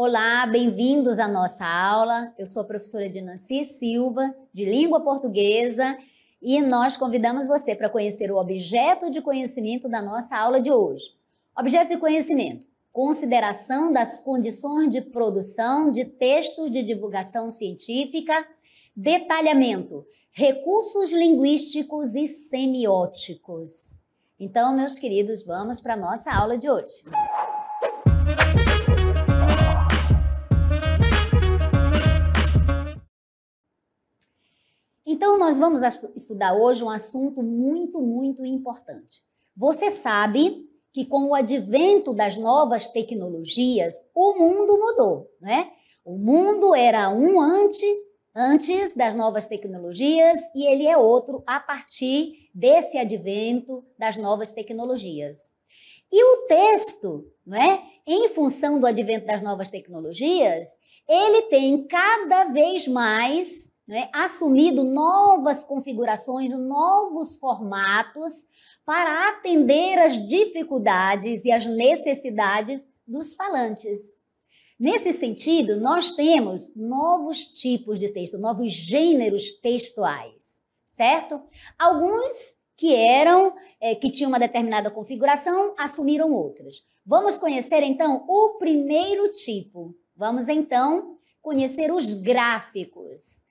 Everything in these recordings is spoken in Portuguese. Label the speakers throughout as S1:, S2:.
S1: Olá, bem-vindos à nossa aula. Eu sou a professora Dinanci Silva, de Língua Portuguesa, e nós convidamos você para conhecer o objeto de conhecimento da nossa aula de hoje. Objeto de conhecimento: consideração das condições de produção de textos de divulgação científica, detalhamento, recursos linguísticos e semióticos. Então, meus queridos, vamos para a nossa aula de hoje. Então, nós vamos estudar hoje um assunto muito importante. Você sabe que com o advento das novas tecnologias, o mundo mudou, né? O mundo era um antes das novas tecnologias e ele é outro a partir desse advento das novas tecnologias. E o texto, né, em função do advento das novas tecnologias, ele tem cada vez mais, né, assumido novas configurações, novos formatos para atender às dificuldades e às necessidades dos falantes. Nesse sentido, nós temos novos tipos de texto, novos gêneros textuais, certo? Alguns que tinham uma determinada configuração, assumiram outras. Vamos conhecer, então, o primeiro tipo. Vamos, então, conhecer os gráficos.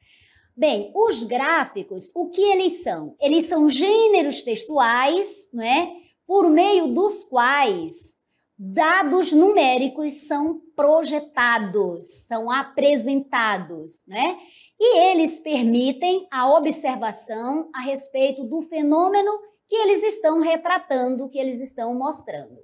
S1: Bem, os gráficos, o que eles são? Eles são gêneros textuais, né, por meio dos quais dados numéricos são projetados, são apresentados, né? E eles permitem a observação a respeito do fenômeno que eles estão retratando, que eles estão mostrando.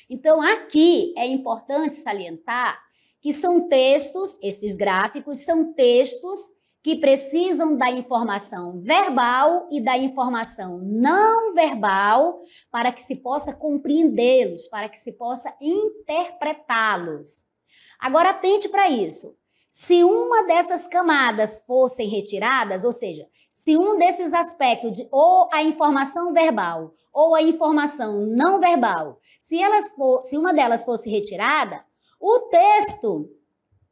S1: Então, aqui é importante salientar que são textos, esses gráficos são textos que precisam da informação verbal e da informação não verbal para que se possa compreendê-los, para que se possa interpretá-los. Agora, atente para isso. Se uma dessas camadas fossem retiradas, ou seja, se um desses aspectos, ou a informação verbal ou a informação não verbal, se uma delas fosse retirada, o texto,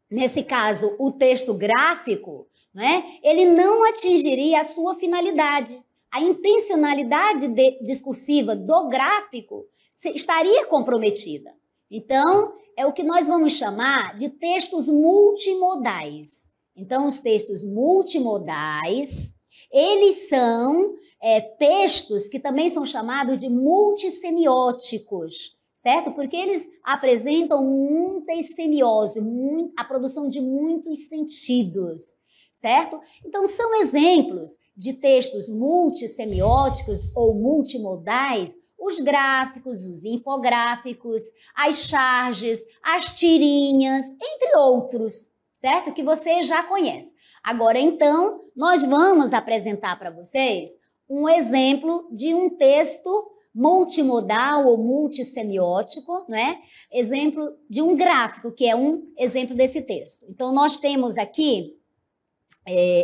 S1: nesse caso, o texto gráfico, né, ele não atingiria a sua finalidade. A intencionalidade discursiva do gráfico estaria comprometida. Então, é o que nós vamos chamar de textos multimodais. Então, os textos multimodais, eles são textos que também são chamados de multissemióticos, certo? Porque eles apresentam muitas semioses, a produção de muitos sentidos, certo? Então, são exemplos de textos multissemióticos ou multimodais os gráficos, os infográficos, as charges, as tirinhas, entre outros, certo? Que você já conhece. Agora, então, nós vamos apresentar para vocês um exemplo de um texto multimodal ou multissemiótico, né? Exemplo de um gráfico, que é um exemplo desse texto. Então, nós temos aqui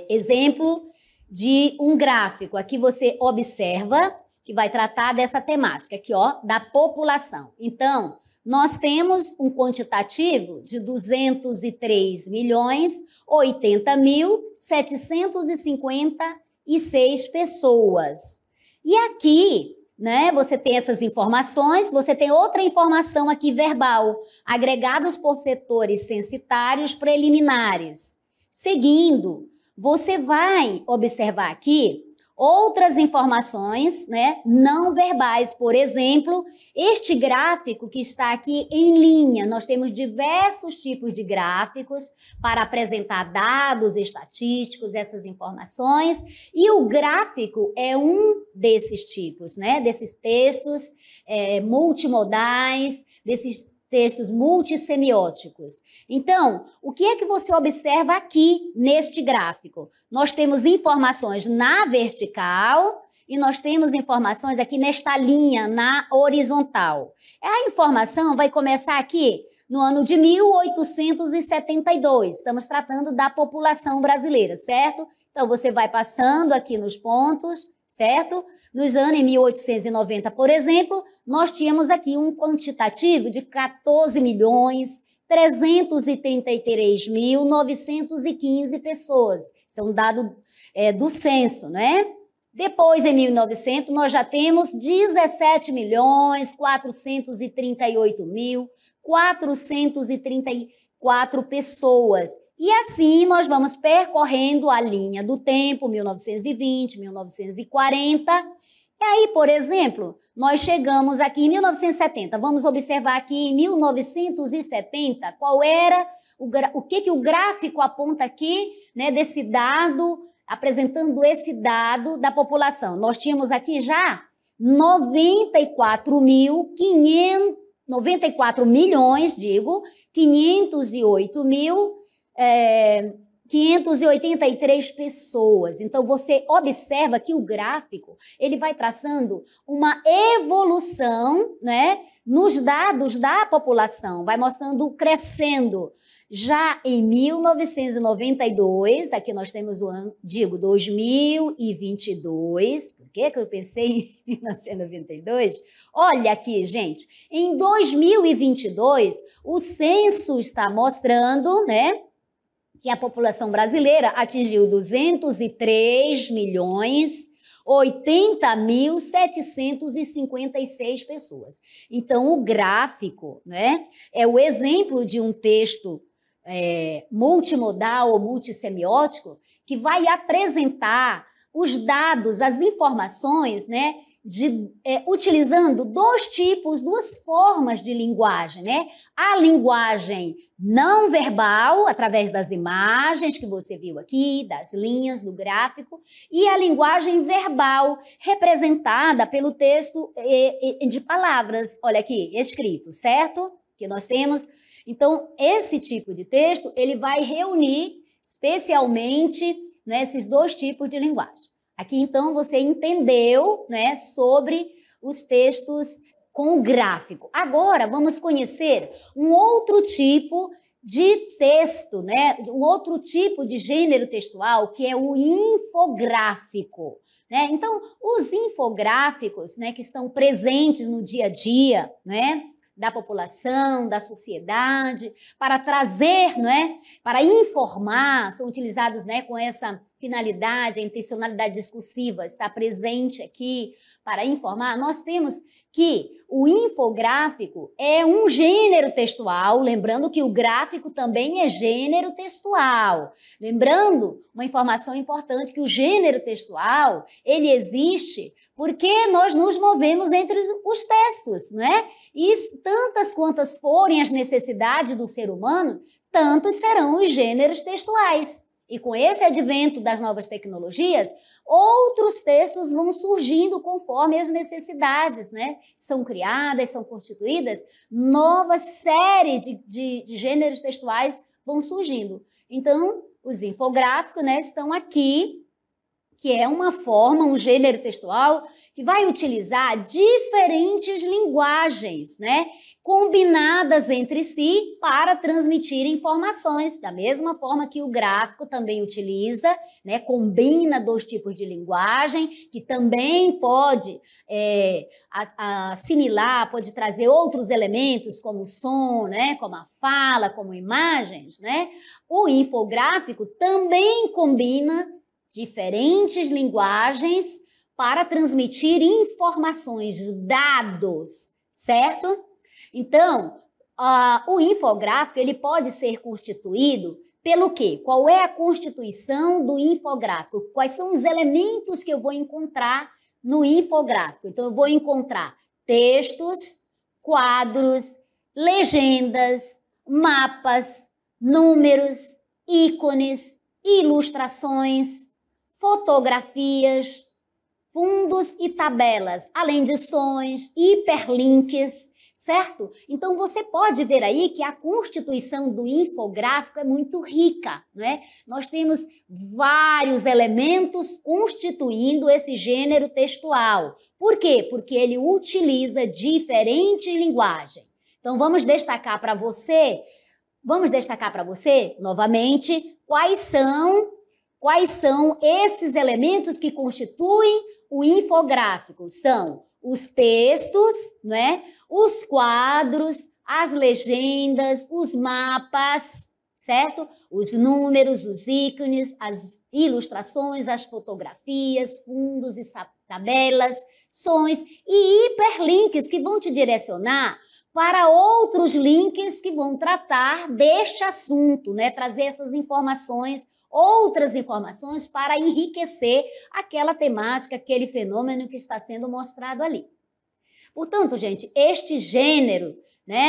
S1: exemplo de um gráfico. Aqui você observa que vai tratar dessa temática aqui, ó, da população. Então, nós temos um quantitativo de 203.080.756 pessoas. E aqui, né, você tem essas informações, você tem outra informação aqui verbal, agregados por setores censitários preliminares. Seguindo, você vai observar aqui outras informações, né, não verbais. Por exemplo, este gráfico que está aqui em linha. Nós temos diversos tipos de gráficos para apresentar dados estatísticos, essas informações. E o gráfico é um desses tipos, né, desses textos multimodais, desses textos multissemióticos. Então, o que é que você observa aqui neste gráfico? Nós temos informações na vertical e nós temos informações aqui nesta linha, na horizontal. A informação vai começar aqui no ano de 1872. Estamos tratando da população brasileira, certo? Então, você vai passando aqui nos pontos, certo? Nos anos em 1890, por exemplo, nós tínhamos aqui um quantitativo de 14 milhões. 333.915 pessoas. Isso é um dado do censo, né? Depois, em 1900, nós já temos 17.438.434 pessoas. E assim nós vamos percorrendo a linha do tempo, 1920, 1940. E aí, por exemplo, nós chegamos aqui em 1970. Vamos observar aqui em 1970 qual era o que o gráfico aponta aqui, né, desse dado, apresentando esse dado da população. Nós tínhamos aqui já 94 milhões, 508.583 pessoas. Então, você observa que o gráfico, ele vai traçando uma evolução, né, nos dados da população, vai mostrando crescendo. Já em 1992, aqui nós temos o ano, 2022, por que eu pensei em 1992? Olha aqui, gente, em 2022, o censo está mostrando, né, que a população brasileira atingiu 203.080.756 pessoas. Então, o gráfico, né, é o exemplo de um texto multimodal ou multissemiótico que vai apresentar os dados, as informações, né, utilizando duas formas de linguagem, né? A linguagem não verbal, através das imagens que você viu aqui, das linhas do gráfico, e a linguagem verbal, representada pelo texto de palavras, olha aqui, escrito, certo? Que nós temos. Então, esse tipo de texto, ele vai reunir especialmente, né, esses dois tipos de linguagem. Aqui, então, você entendeu, né, sobre os textos com gráfico. Agora, vamos conhecer um outro tipo de texto, né, um outro tipo de gênero textual, que é o infográfico, né? Então, os infográficos, né, que estão presentes no dia a dia, né, da população, da sociedade, para trazer, né, para informar, são utilizados, né, com essa finalidade, a intencionalidade discursiva está presente aqui para informar. Nós temos que o infográfico é um gênero textual, lembrando que o gráfico também é gênero textual. Lembrando uma informação importante, que o gênero textual, ele existe porque nós nos movemos entre os textos, não é? E tantas quantas forem as necessidades do ser humano, tantos serão os gêneros textuais. E com esse advento das novas tecnologias, outros textos vão surgindo conforme as necessidades, né? São criadas, são constituídas, novas séries de gêneros textuais vão surgindo. Então, os infográficos, né, estão aqui, que é uma forma, um gênero textual que vai utilizar diferentes linguagens, né, combinadas entre si para transmitir informações, da mesma forma que o gráfico também utiliza, né, combina dois tipos de linguagem, que também pode assimilar, pode trazer outros elementos como som, né, como a fala, como imagens, né? O infográfico também combina diferentes linguagens para transmitir informações, dados, certo? Então, o infográfico, ele pode ser constituído pelo quê? Qual é a constituição do infográfico? Quais são os elementos que eu vou encontrar no infográfico? Então, eu vou encontrar textos, quadros, legendas, mapas, números, ícones, ilustrações, fotografias, fundos e tabelas, além de sons, hiperlinks, certo? Então, você pode ver aí que a constituição do infográfico é muito rica, não é? Nós temos vários elementos constituindo esse gênero textual. Por quê? Porque ele utiliza diferentes linguagens. Então, vamos destacar para você novamente quais são esses elementos que constituem o infográfico. São os textos, não é? Os quadros, as legendas, os mapas, certo? Os números, os ícones, as ilustrações, as fotografias, fundos e tabelas, sons e hiperlinks que vão te direcionar para outros links que vão tratar deste assunto, né? Trazer essas informações, outras informações para enriquecer aquela temática, aquele fenômeno que está sendo mostrado ali. Portanto, gente, este gênero, né,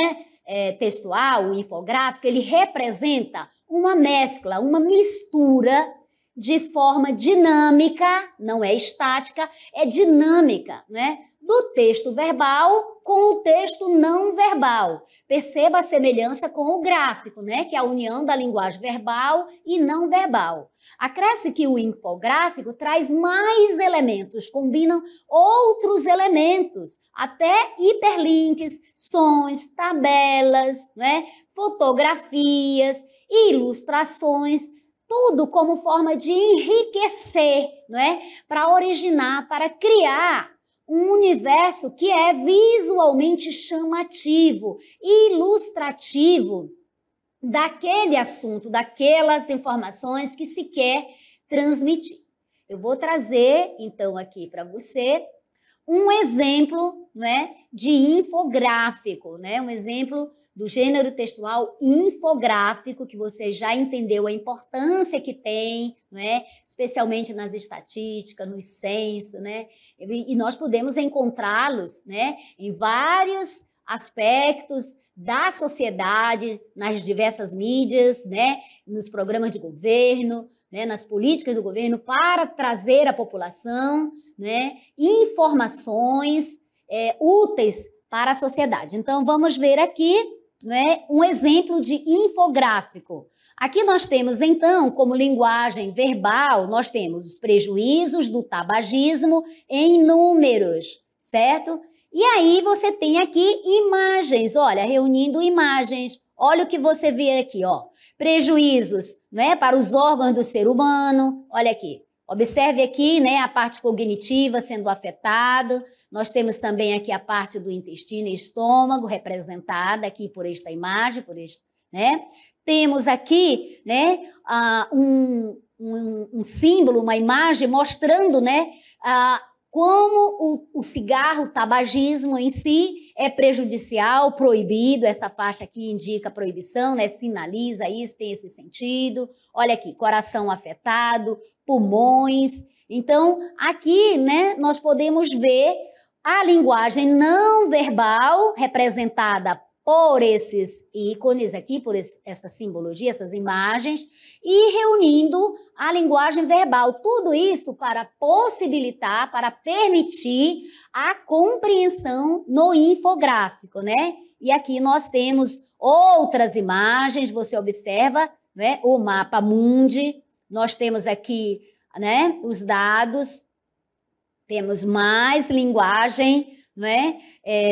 S1: textual, o infográfico, ele representa uma mescla, uma mistura de forma dinâmica, não é estática, é dinâmica, né? Do texto verbal com o texto não verbal. Perceba a semelhança com o gráfico, né? Que é a união da linguagem verbal e não verbal. Acresce que o infográfico traz mais elementos, combinam outros elementos, até hiperlinks, sons, tabelas, né? Fotografias, ilustrações, tudo como forma de enriquecer, não é? Para originar, para criar um universo que é visualmente chamativo, ilustrativo daquele assunto, daquelas informações que se quer transmitir. Eu vou trazer, então, aqui para você um exemplo, não é, de infográfico, né? Um exemplo do gênero textual infográfico, que você já entendeu a importância que tem, né? Especialmente nas estatísticas, no censo, né? E nós podemos encontrá-los, né, em vários aspectos da sociedade, nas diversas mídias, né, nos programas de governo, né, nas políticas do governo, para trazer à população, né, informações úteis para a sociedade. Então, vamos ver aqui, né, um exemplo de infográfico. Aqui nós temos, então, como linguagem verbal, nós temos os prejuízos do tabagismo em números, certo? E aí você tem aqui imagens, olha, reunindo imagens. Olha o que você vê aqui, ó. Prejuízos, né, para os órgãos do ser humano. Olha aqui. Observe aqui, né, a parte cognitiva sendo afetada. Nós temos também aqui a parte do intestino e estômago representada aqui por esta imagem, por este, né? Temos aqui, né, um símbolo, uma imagem mostrando, né, como o cigarro, o tabagismo em si é prejudicial, proibido. Esta faixa aqui indica proibição, né, sinaliza isso, tem esse sentido. Olha aqui, coração afetado, pulmões. Então, aqui, né, nós podemos ver a linguagem não verbal representada por esses ícones aqui, por essa simbologia, essas imagens, e reunindo a linguagem verbal. Tudo isso para possibilitar, para permitir a compreensão no infográfico, né? E aqui nós temos outras imagens, você observa, né? O mapa mundi, nós temos aqui, né, os dados, temos mais linguagem, não é?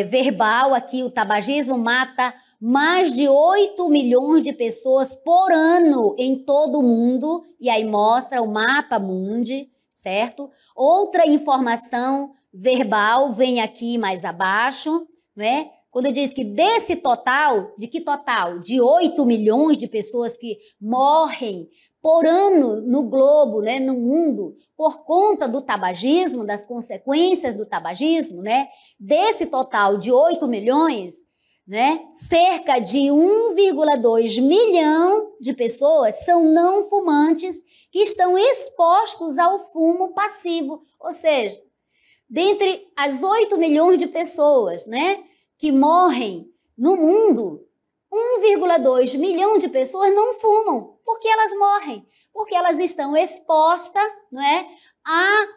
S1: Verbal aqui, o tabagismo mata mais de 8 milhões de pessoas por ano em todo o mundo, e aí mostra o mapa mundi, certo? Outra informação verbal vem aqui mais abaixo, não é? Quando diz que desse total, de que total? De 8 milhões de pessoas que morrem por ano no globo, né, no mundo, por conta do tabagismo, das consequências do tabagismo, né? Desse total de 8 milhões, né, cerca de 1,2 milhão de pessoas são não fumantes que estão expostos ao fumo passivo. Ou seja, dentre as 8 milhões de pessoas, né, que morrem no mundo, 1,2 milhão de pessoas não fumam. Por que elas morrem? Porque elas estão expostas, não é,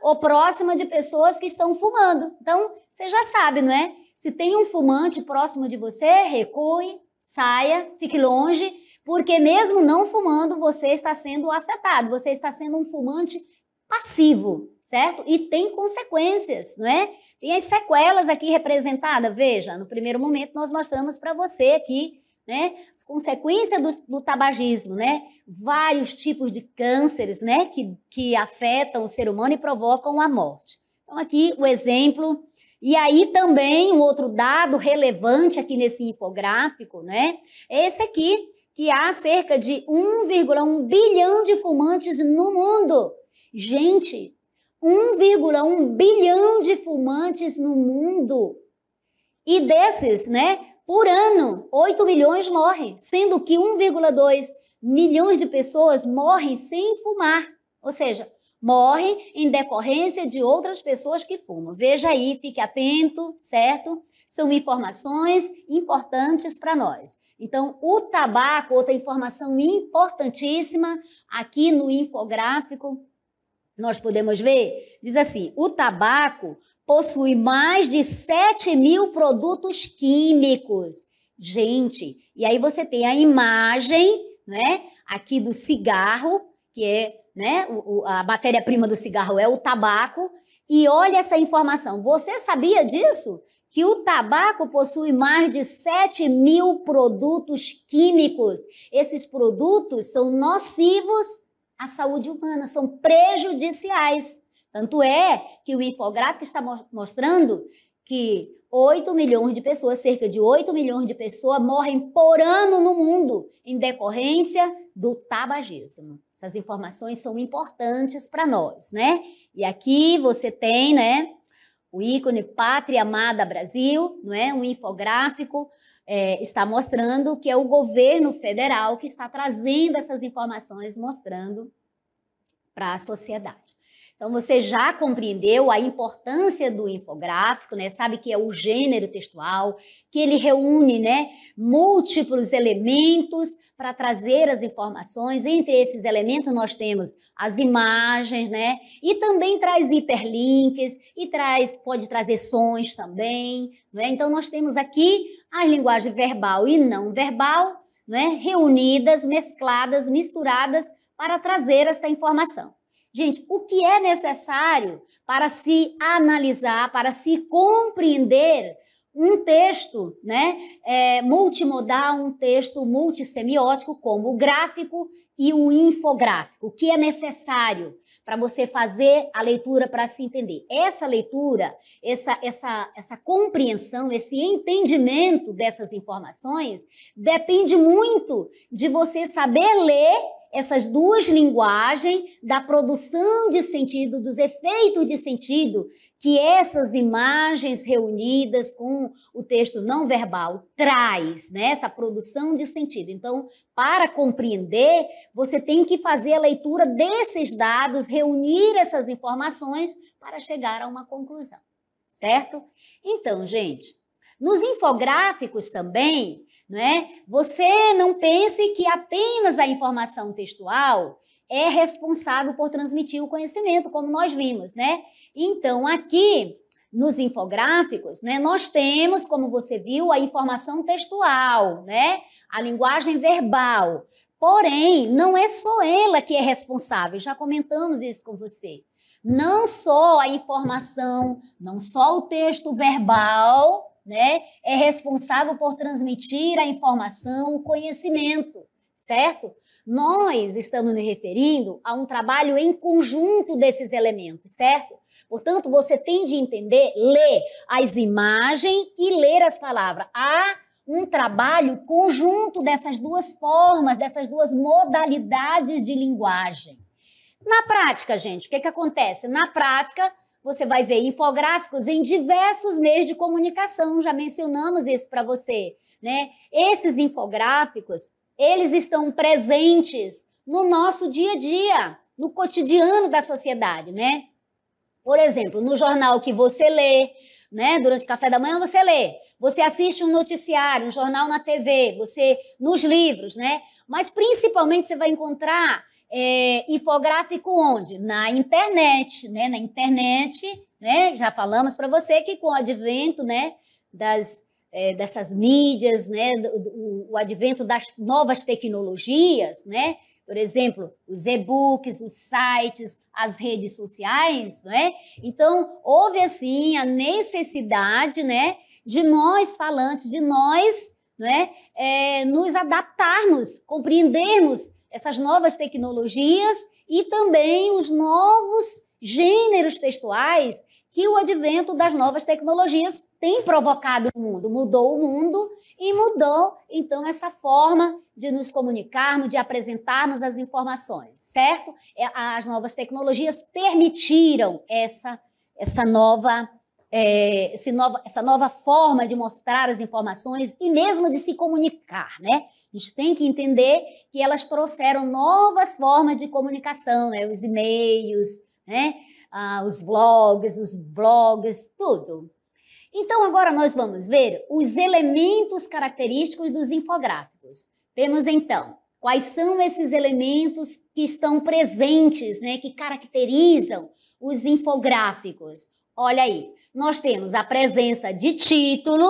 S1: ou próxima de pessoas que estão fumando. Então, você já sabe, não é? Se tem um fumante próximo de você, recue, saia, fique longe, porque mesmo não fumando, você está sendo afetado, você está sendo um fumante passivo, certo? E tem consequências, não é? Tem as sequelas aqui representadas. Veja, no primeiro momento nós mostramos para você aqui, né, as consequências do tabagismo, né? Vários tipos de cânceres, né, que afetam o ser humano e provocam a morte. Então, aqui o exemplo E aí também um outro dado relevante aqui nesse infográfico, né? É esse aqui, que há cerca de 1,1 bilhão de fumantes no mundo. Gente, 1,1 bilhão de fumantes no mundo. E desses, né, por ano, 8 milhões morrem, sendo que 1,2 milhões de pessoas morrem sem fumar. Ou seja, morrem em decorrência de outras pessoas que fumam. Veja aí, fique atento, certo? São informações importantes para nós. Então, o tabaco, outra informação importantíssima aqui no infográfico, nós podemos ver, diz assim, o tabaco possui mais de 7 mil produtos químicos. Gente, e aí você tem a imagem, né, aqui do cigarro, que é, né, a matéria-prima do cigarro é o tabaco, e olha essa informação. Você sabia disso? Que o tabaco possui mais de 7 mil produtos químicos. Esses produtos são nocivos à saúde humana, são prejudiciais. Tanto é que o infográfico está mostrando que 8 milhões de pessoas, cerca de 8 milhões de pessoas morrem por ano no mundo em decorrência do tabagismo. Essas informações são importantes para nós, né? E aqui você tem, né, o ícone Pátria Amada Brasil, não é? Um infográfico está mostrando que é o governo federal que está trazendo essas informações, mostrando para a sociedade. Então, você já compreendeu a importância do infográfico, né? Sabe que é o gênero textual, que ele reúne, né, múltiplos elementos para trazer as informações. Entre esses elementos, nós temos as imagens, né? E também traz hiperlinks, e pode trazer sons também, né? Então, nós temos aqui a linguagem verbal e não verbal, né? Reunidas, mescladas, misturadas para trazer esta informação. Gente, o que é necessário para se analisar, para se compreender um texto, né, multimodal, um texto multissemiótico, como o gráfico e o infográfico? O que é necessário para você fazer a leitura para se entender? Essa leitura, essa compreensão, esse entendimento dessas informações depende muito de você saber ler essas duas linguagens, da produção de sentido, dos efeitos de sentido que essas imagens reunidas com o texto não verbal traz, né? Essa produção de sentido. Então, para compreender, você tem que fazer a leitura desses dados, reunir essas informações para chegar a uma conclusão, certo? Então, gente, nos infográficos também, né? Você não pense que apenas a informação textual é responsável por transmitir o conhecimento, como nós vimos, né? Então, aqui nos infográficos, né, nós temos, como você viu, a informação textual, né? A linguagem verbal. Porém, não é só ela que é responsável, já comentamos isso com você. Não só a informação, não só o texto verbal, né, é responsável por transmitir a informação, o conhecimento, certo? Nós estamos nos referindo a um trabalho em conjunto desses elementos, certo? Portanto, você tem de entender, ler as imagens e ler as palavras. Há um trabalho conjunto dessas duas formas, dessas duas modalidades de linguagem. Na prática, gente, o que acontece? Na prática, você vai ver infográficos em diversos meios de comunicação, já mencionamos isso para você, né? Esses infográficos, eles estão presentes no nosso dia a dia, no cotidiano da sociedade, né? Por exemplo, no jornal que você lê, né? Durante o café da manhã você lê, você assiste um noticiário, um jornal na TV, você nos livros, né? Mas principalmente você vai encontrar infográfico onde? Na internet, né? Na internet, né? Já falamos para você que com o advento, né, dessas mídias, né, o advento das novas tecnologias, né? Por exemplo, os e-books, os sites, as redes sociais, né? Então, houve assim a necessidade, né, de nós falantes, de nós, né, nos adaptarmos, compreendermos essas novas tecnologias e também os novos gêneros textuais que o advento das novas tecnologias tem provocado no mundo, mudou o mundo e mudou, então, essa forma de nos comunicarmos, de apresentarmos as informações, certo? As novas tecnologias permitiram essa nova forma de mostrar as informações e mesmo de se comunicar, né? A gente tem que entender que elas trouxeram novas formas de comunicação, né? Os e-mails, né? Os vlogs, os blogs, tudo. Então, agora nós vamos ver os elementos característicos dos infográficos. Temos, então, quais são esses elementos que estão presentes, né? Que caracterizam os infográficos. Olha aí, nós temos a presença de título,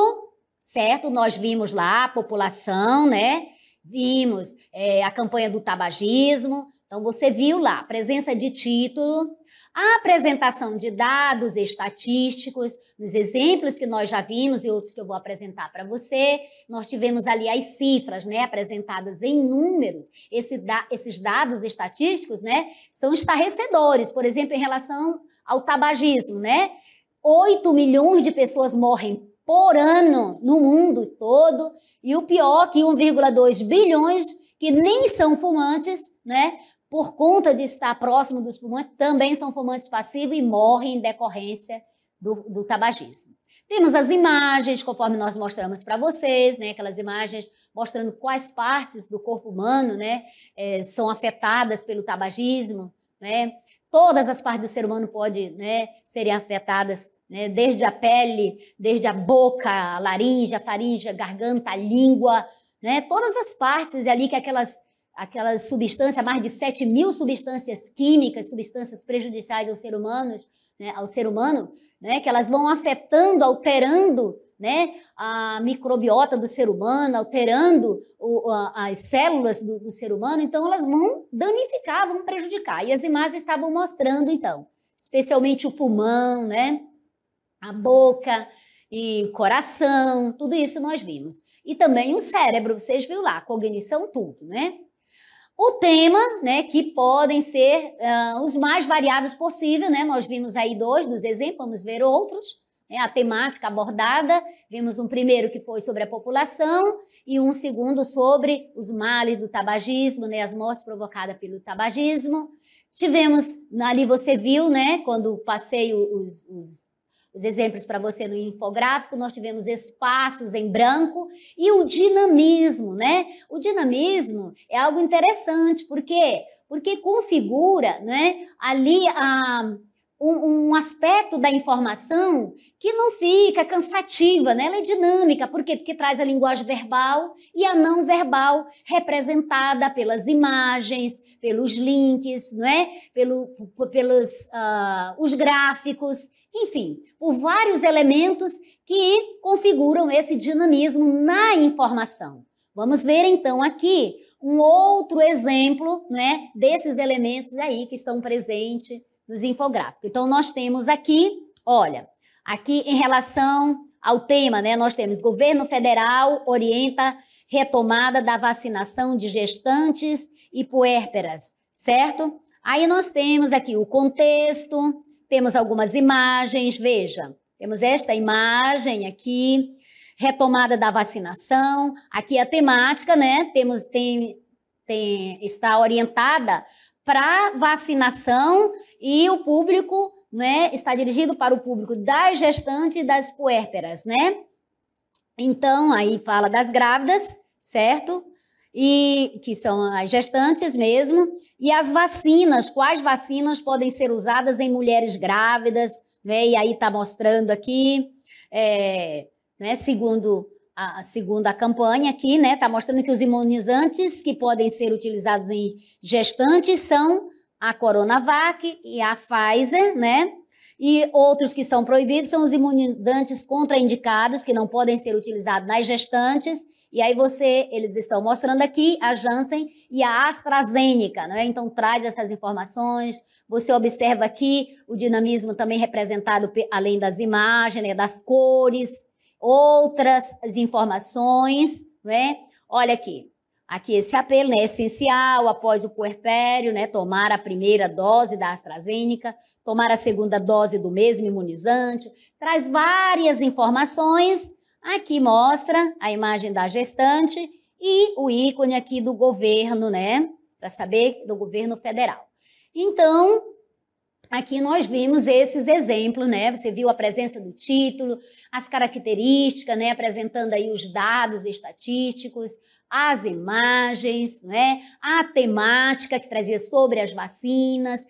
S1: certo? Nós vimos lá a população, né? Vimos a campanha do tabagismo. Então, você viu lá a presença de título, a apresentação de dados estatísticos, nos exemplos que nós já vimos e outros que eu vou apresentar para você. Nós tivemos ali as cifras, né? Apresentadas em números. Esses dados estatísticos, né? São estarrecedores. Por exemplo, em relação ao tabagismo, né? 8 milhões de pessoas morrem por ano no mundo todo, e o pior que 1,2 bilhões que nem são fumantes, né? Por conta de estar próximo dos fumantes, também são fumantes passivos e morrem em decorrência do tabagismo. Temos as imagens, conforme nós mostramos para vocês, né? Aquelas imagens mostrando quais partes do corpo humano, né? São afetadas pelo tabagismo, né? Todas as partes do ser humano podem, né, serem afetadas, né, desde a pele, desde a boca, a laringe, a faringe, a garganta, a língua, né, todas as partes ali que aquelas substâncias, mais de 7 mil substâncias químicas, substâncias prejudiciais ao ser humano, né, que elas vão afetando, alterando, né, a microbiota do ser humano, alterando as células do ser humano, então elas vão danificar, vão prejudicar. E as imagens estavam mostrando, então, especialmente o pulmão, né, a boca e o coração, tudo isso nós vimos. E também o cérebro, vocês viram lá, cognição, tudo, né? O tema, né, que podem ser os mais variados possível, né? Nós vimos aí 2 dos exemplos, vamos ver outros. A temática abordada, vimos um primeiro que foi sobre a população e um segundo sobre os males do tabagismo, né, as mortes provocadas pelo tabagismo. Tivemos, ali você viu, né, quando passei os exemplos para você no infográfico, nós tivemos espaços em branco e o dinamismo, né? O dinamismo é algo interessante, por quê? Porque configura, né, ali um aspecto da informação que não fica cansativa, né? Ela é dinâmica. Por quê? Porque traz a linguagem verbal e a não verbal representada pelas imagens, pelos links, não é? Pelos os gráficos, enfim, por vários elementos que configuram esse dinamismo na informação. Vamos ver então aqui um outro exemplo, né, desses elementos aí que estão presentes nos infográficos. Então, nós temos aqui, olha, aqui em relação ao tema, né, nós temos governo federal orienta retomada da vacinação de gestantes e puérperas, certo? Aí nós temos aqui o contexto, temos algumas imagens, veja, temos esta imagem aqui, retomada da vacinação, aqui a temática, né, está orientada para vacinação e o público, né, está dirigido para o público das gestantes e das puérperas, né? Então, aí fala das grávidas, certo? E que são as gestantes mesmo, e as vacinas, quais vacinas podem ser usadas em mulheres grávidas, né? E aí está mostrando aqui, né, segundo a campanha aqui, né, está mostrando que os imunizantes que podem ser utilizados em gestantes são a Coronavac e a Pfizer, né? E outros que são proibidos são os imunizantes contraindicados, que não podem ser utilizados nas gestantes. E aí eles estão mostrando aqui a Janssen e a AstraZeneca, né? Então traz essas informações. Você observa aqui o dinamismo também representado além das imagens, né, das cores, outras informações, né? Olha aqui. Aqui esse apelo, né, essencial, após o puerpério, né, tomar a primeira dose da AstraZeneca tomar a segunda dose do mesmo imunizante, traz várias informações. Aqui mostra a imagem da gestante e o ícone aqui do governo, né? Para saber do governo federal. Então, aqui nós vimos esses exemplos, né? Você viu a presença do título, as características, né? Apresentando aí os dados estatísticos, as imagens, né? A temática que trazia sobre as vacinas,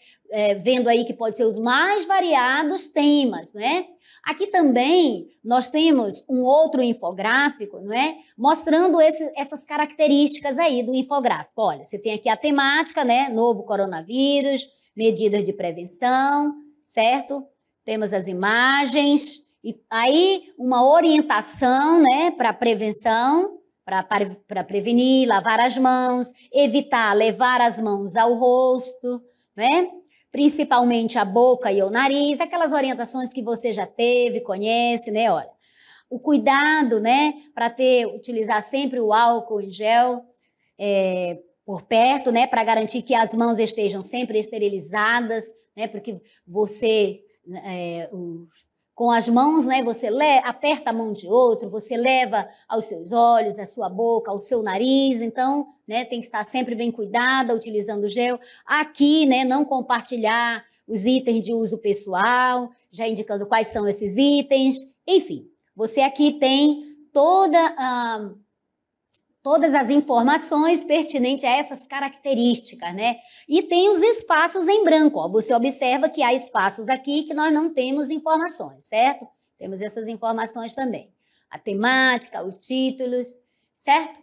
S1: vendo aí que pode ser os mais variados temas, né? Aqui também nós temos um outro infográfico, não é? Mostrando essas características aí do infográfico. Olha, você tem aqui a temática, né? Novo coronavírus, medidas de prevenção, certo? Temos as imagens e aí uma orientação, né, para prevenção, para prevenir, lavar as mãos, evitar levar as mãos ao rosto, né? Principalmente a boca e o nariz, aquelas orientações que você já teve, conhece, né? Olha, o cuidado, né, para utilizar sempre o álcool em gel por perto, né, para garantir que as mãos estejam sempre esterilizadas, né, porque você, com as mãos, né, você aperta a mão de outro, você leva aos seus olhos, à sua boca, ao seu nariz, então, né, tem que estar sempre bem cuidada, utilizando o gel. Aqui, né, não compartilhar os itens de uso pessoal, já indicando quais são esses itens, enfim, você aqui tem todas as informações pertinentes a essas características, né? E tem os espaços em branco, ó. Você observa que há espaços aqui que nós não temos informações, certo? Temos essas informações também. A temática, os títulos, certo?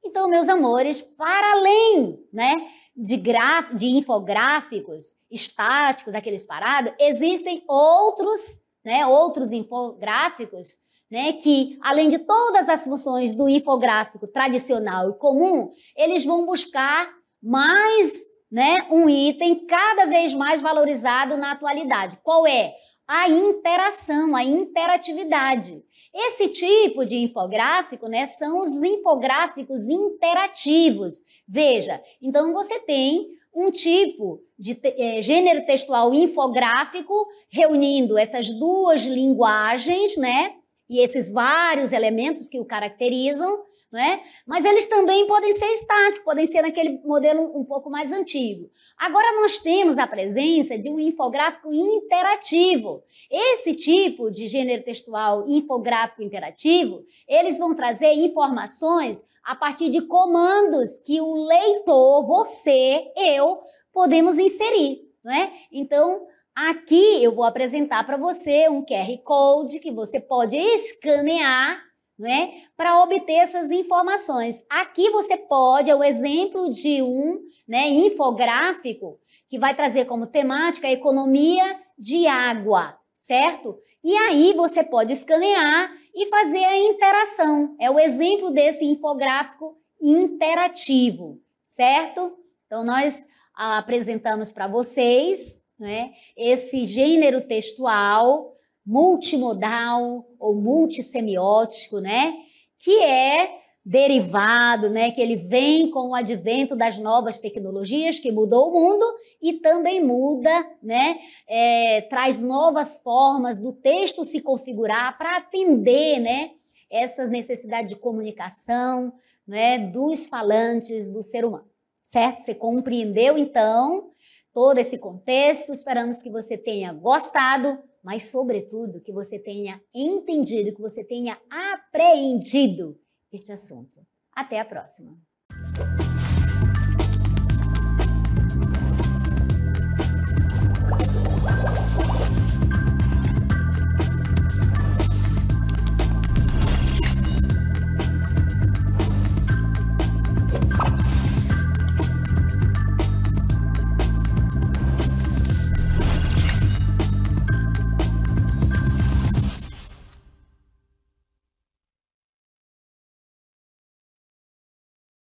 S1: Então, meus amores, para além, né, de infográficos estáticos, aqueles parados, existem outros, né, outros infográficos, né, que, além de todas as funções do infográfico tradicional e comum, eles vão buscar mais, né, um item cada vez mais valorizado na atualidade. Qual é? A interação, a interatividade. Esse tipo de infográfico, né, são os infográficos interativos. Veja, então você tem um tipo de gênero textual infográfico reunindo essas duas linguagens, né, e esses vários elementos que o caracterizam, não é? Mas eles também podem ser estáticos, podem ser naquele modelo um pouco mais antigo. Agora nós temos a presença de um infográfico interativo. Esse tipo de gênero textual infográfico interativo, eles vão trazer informações a partir de comandos que o leitor, você, eu, podemos inserir, não é? Então, aqui eu vou apresentar para você um QR Code que você pode escanear, né, para obter essas informações. Aqui você pode, é o exemplo de um, né, infográfico que vai trazer como temática a economia de água, certo? E aí você pode escanear e fazer a interação. É o exemplo desse infográfico interativo, certo? Então, nós apresentamos para vocês, né, esse gênero textual multimodal ou multissemiótico, né, que é derivado, né, que ele vem com o advento das novas tecnologias que mudou o mundo e também muda, né, traz novas formas do texto se configurar para atender, né, essas necessidades de comunicação, né, dos falantes do ser humano, certo? Você compreendeu, então, todo esse contexto? Esperamos que você tenha gostado, mas, sobretudo, que você tenha entendido, que você tenha apreendido este assunto. Até a próxima!